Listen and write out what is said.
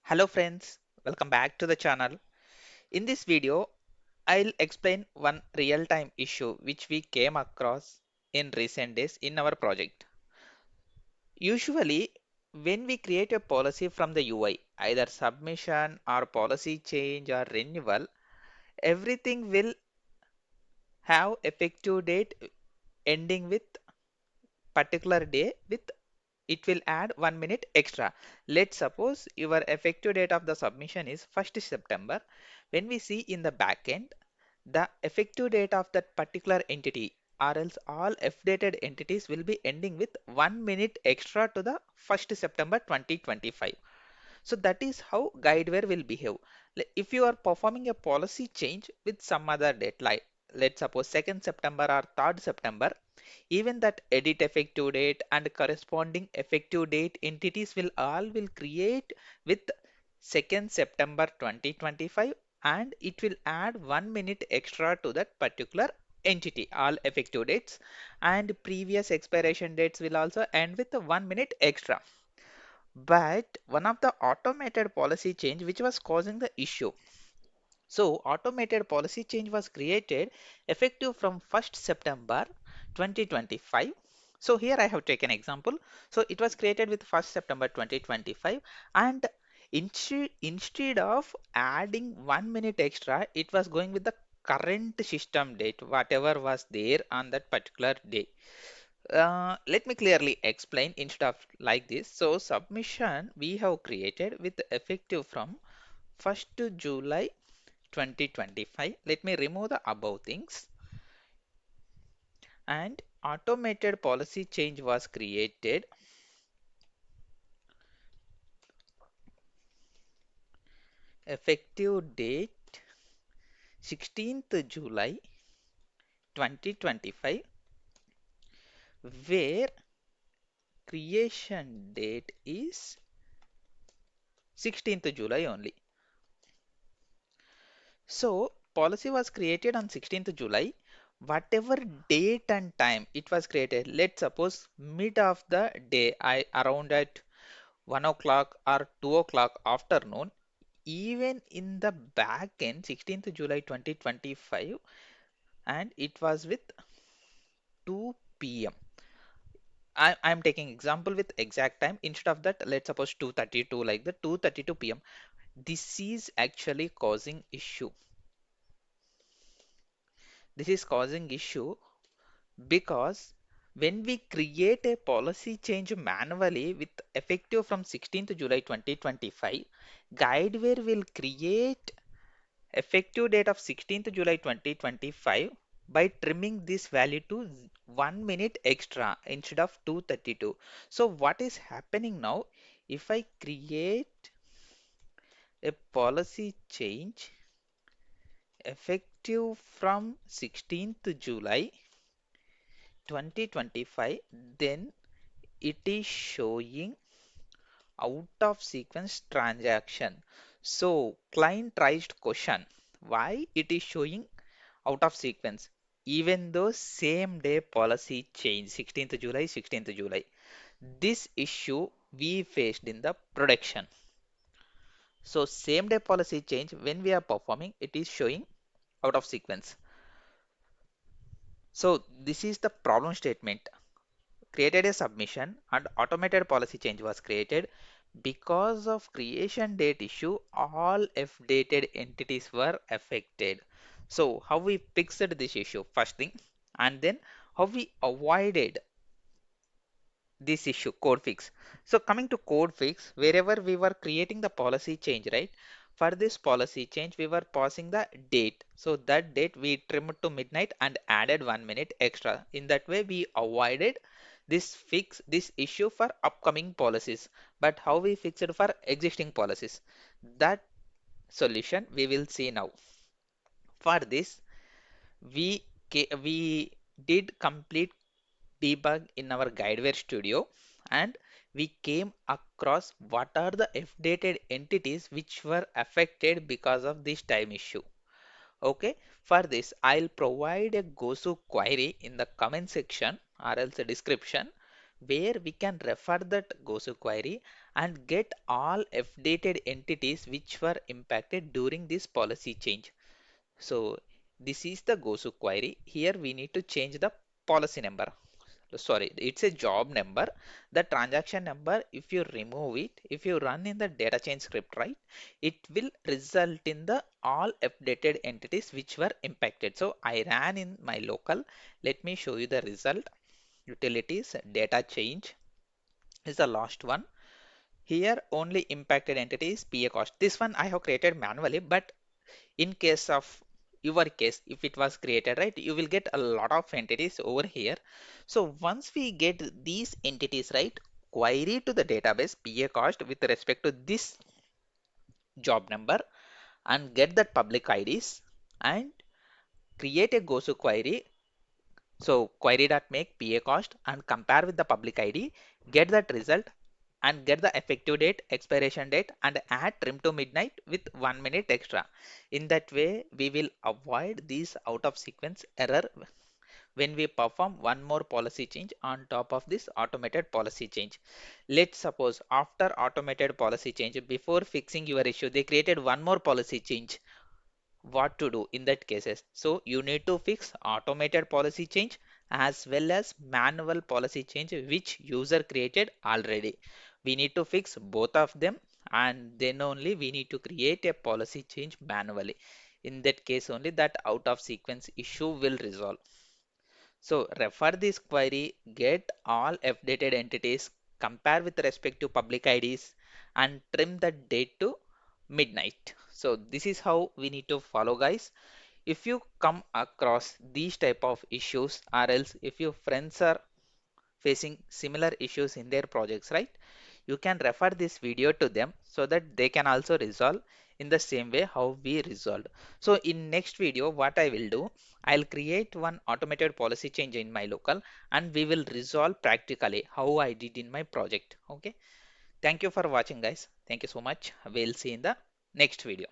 Hello friends, welcome back to the channel. In this video, I'll explain one real-time issue which we came across in recent days in our project. Usually, when we create a policy from the UI, either submission or policy change or renewal, everything will have effective date ending with particular day with it will add 1 minute extra. Let's suppose your effective date of the submission is 1st September. When we see in the backend, the effective date of that particular entity or else all F-dated entities will be ending with 1 minute extra to the 1st September 2025. So that is how guideware will behave. If you are performing a policy change with some other date, like let's suppose 2nd September or 3rd September, even that edit effective date and corresponding effective date entities will create with 2nd September 2025 and it will add 1 minute extra to that particular entity, all effective dates and previous expiration dates will also end with a 1 minute extra. But one of the automated policy change which was causing the issue. So automated policy change was created effective from 1st September 2025. So here I have taken example. So it was created with 1st September 2025 and instead of adding 1 minute extra, it was going with the current system date, whatever was there on that particular day. Let me clearly explain instead of like this. So submission we have created with effective from 1st to July 2025. Let me remove the above things and automated policy change was created effective date 16th July 2025 where creation date is 16th July only. So policy was created on 16th July. Whatever date and time it was created, let's suppose mid of the day, I around at 1 o'clock or 2 o'clock afternoon, even in the back end 16th July 2025 and it was with 2 p.m. I'm taking example with exact time instead of that let's suppose 2:32 like the 2:32 p.m. This is actually causing issue. This is causing issue because when we create a policy change manually with effective from 16th July 2025, guideware will create effective date of 16th July 2025 by trimming this value to 1 minute extra instead of 2:32. So what is happening now? If I create a policy change effective from 16th July 2025, then it is showing out of sequence transaction. So client raised question why it is showing out of sequence even though same day policy change 16th July 16th July. This issue we faced in the production. So same day policy change when we are performing it is showing out of sequence. So this is the problem statement. Created a submission and automated policy change was created. Because of creation date issue, all F-dated entities were affected. So how we fixed this issue first thing, and then how we avoided this issue code fix. So coming to code fix, wherever we were creating the policy change, right? For this policy change, we were passing the date. So that date we trimmed to midnight and added 1 minute extra. In that way, we avoided this issue for upcoming policies. But how we fix it for existing policies? That solution we will see now. For this, we did complete debug in our guideware studio and we came across what are the updated entities which were affected because of this time issue. Okay, for this I'll provide a Gosu query in the comment section or else a description where we can refer that Gosu query and get all updated entities which were impacted during this policy change. So this is the Gosu query. Here we need to change the policy number. Sorry, it's a job number. The transaction number, if you remove it, if you run in the data change script, right, it will result in the all updated entities which were impacted. So I ran in my local. Let me show you the result. Utilities, data change is the last one. Here only impacted entity is PA cost. This one I have created manually, but in case of your case, if it was created, right, you will get a lot of entities over here. So once we get these entities, right, query to the database PA cost with respect to this job number and get that public IDs and create a Gosu query. So query.make PA cost and compare with the public ID, get that result and get the effective date, expiration date and add trim to midnight with 1 minute extra. In that way, we will avoid these out of sequence error when we perform one more policy change on top of this automated policy change. Let's suppose after automated policy change, before fixing your issue, they created one more policy change. What to do in that cases? So you need to fix automated policy change as well as manual policy change which user created already. We need to fix both of them and then only we need to create a policy change manually. In that case only that out of sequence issue will resolve. So refer this query, get all updated entities, compare with respect to public IDs and trim the date to midnight. So this is how we need to follow, guys. If you come across these type of issues or else if your friends are facing similar issues in their projects, right, you can refer this video to them so that they can also resolve in the same way how we resolved. So in next video what I will do, I'll create one automated policy change in my local and we will resolve practically how I did in my project. Okay, thank you for watching, guys. Thank you so much. We'll see in the next video.